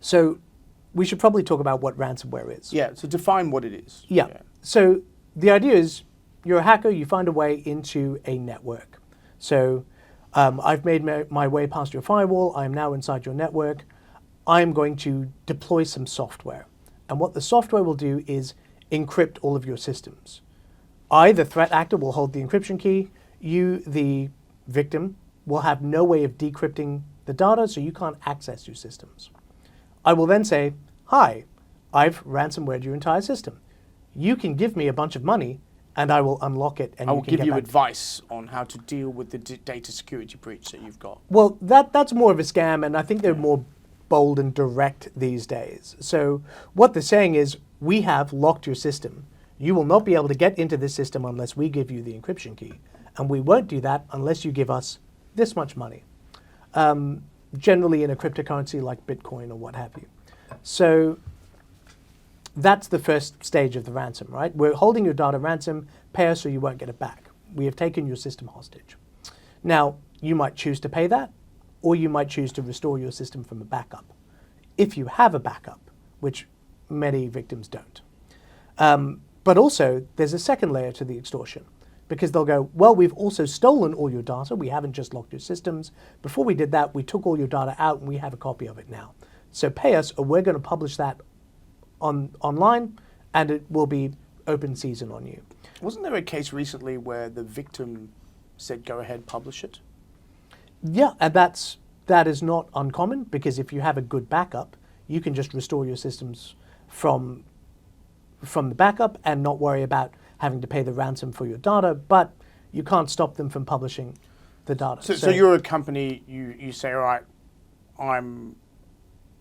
So we should probably talk about what ransomware is. Yeah, so define what it is. Yeah. So the idea is you're a hacker, you find a way into a network. So I've made my way past your firewall, I'm now inside your network. I'm going to deploy some software. And what the software will do is encrypt all of your systems. I, the threat actor, will hold the encryption key. You, the victim, will have no way of decrypting the data, so you can't access your systems. I will then say, hi, I've ransomwared your entire system. You can give me a bunch of money, and I will unlock it. And I will give you advice on how to deal with the data security breach that you've got. Well, that's more of a scam, and I think they're more bold and direct these days. So what they're saying is, we have locked your system. You will not be able to get into this system unless we give you the encryption key. And we won't do that unless you give us this much money. Generally in a cryptocurrency like Bitcoin or what have you. So that's the first stage of the ransom, right? We're holding your data ransom, pay us or you won't get it back. We have taken your system hostage. Now, you might choose to pay that, or you might choose to restore your system from a backup. If you have a backup, which many victims don't. But also, there's a second layer to the extortion, because they'll go, well, we've also stolen all your data. We haven't just locked your systems. Before we did that, we took all your data out and we have a copy of it now. So pay us or we're going to publish that online and it will be open season on you. Wasn't there a case recently where the victim said, go ahead, publish it? Yeah, and that is not uncommon, because if you have a good backup, you can just restore your systems from the backup and not worry about having to pay the ransom for your data, but you can't stop them from publishing the data. So you're a company, you say, all right,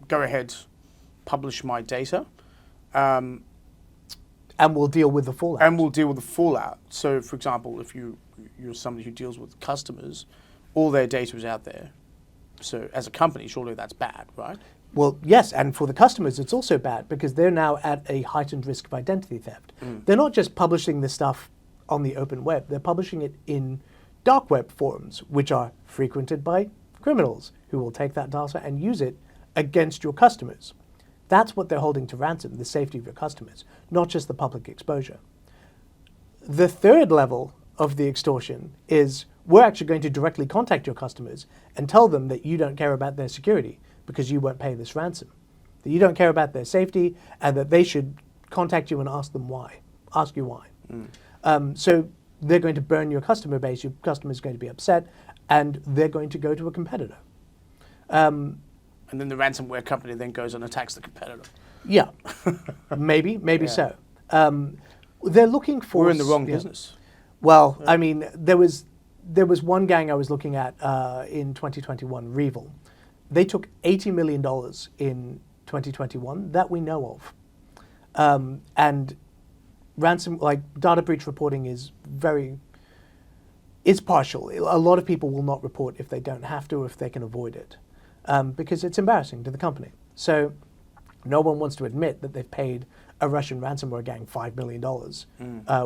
go ahead, publish my data. And we'll deal with the fallout. And we'll deal with the fallout. So for example, if you're somebody who deals with customers, all their data is out there. So as a company, surely that's bad, right? Well, yes, and for the customers, it's also bad because they're now at a heightened risk of identity theft. They're not just publishing this stuff on the open web, they're publishing it in dark web forums, which are frequented by criminals who will take that data and use it against your customers. That's what they're holding to ransom, the safety of your customers, not just the public exposure. The third level of the extortion is we're actually going to directly contact your customers and tell them that you don't care about their security because you won't pay this ransom, that you don't care about their safety, and that they should contact you and ask you why. So they're going to burn your customer base, your customer is going to be upset, and they're going to go to a competitor. And then the ransomware company then goes and attacks the competitor. Yeah, maybe so. They're looking for... We're in the wrong business. Well, I mean, there was one gang I was looking at in 2021, Revil. They took $80 million in 2021 that we know of. And data breach reporting is partial. A lot of people will not report if they don't have to or if they can avoid it, because it's embarrassing to the company. So no one wants to admit that they've paid a Russian ransomware gang $5 million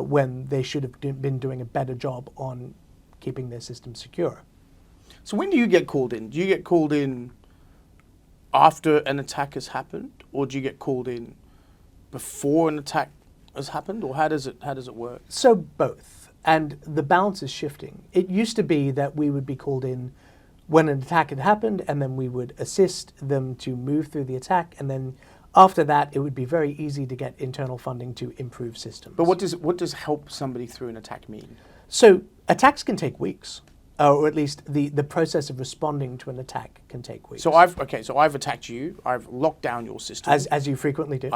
when they should have been doing a better job on keeping their systems secure. So when do you get called in? Do you get called in after an attack has happened, or do you get called in before an attack has happened, or how does it work? So both, and the balance is shifting. It used to be that we would be called in when an attack had happened, and then we would assist them to move through the attack, and then after that, it would be very easy to get internal funding to improve systems. But what does help somebody through an attack mean? So attacks can take weeks, or at least the process of responding to an attack can take weeks. So I've attacked you. I've locked down your system. As you frequently do.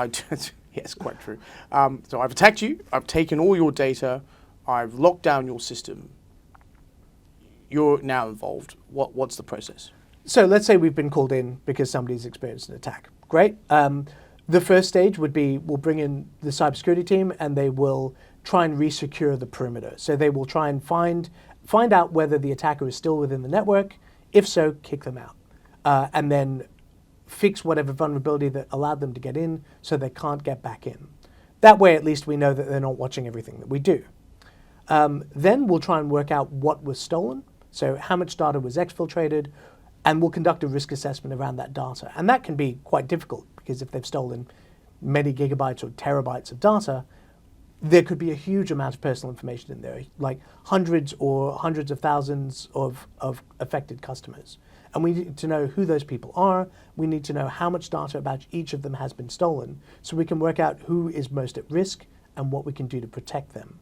Yes, quite true. So I've attacked you. I've taken all your data. I've locked down your system. You're now involved. What's the process? So let's say we've been called in because somebody's experienced an attack. Great. The first stage would be we'll bring in the cybersecurity team and they will try and resecure the perimeter. So they will try and find out whether the attacker is still within the network. If so, kick them out. And then fix whatever vulnerability that allowed them to get in so they can't get back in. That way, at least we know that they're not watching everything that we do. Then we'll try and work out what was stolen. So how much data was exfiltrated, and we'll conduct a risk assessment around that data. And that can be quite difficult because if they've stolen many gigabytes or terabytes of data, there could be a huge amount of personal information in there, like hundreds of thousands of affected customers. And we need to know who those people are. We need to know how much data about each of them has been stolen so we can work out who is most at risk and what we can do to protect them.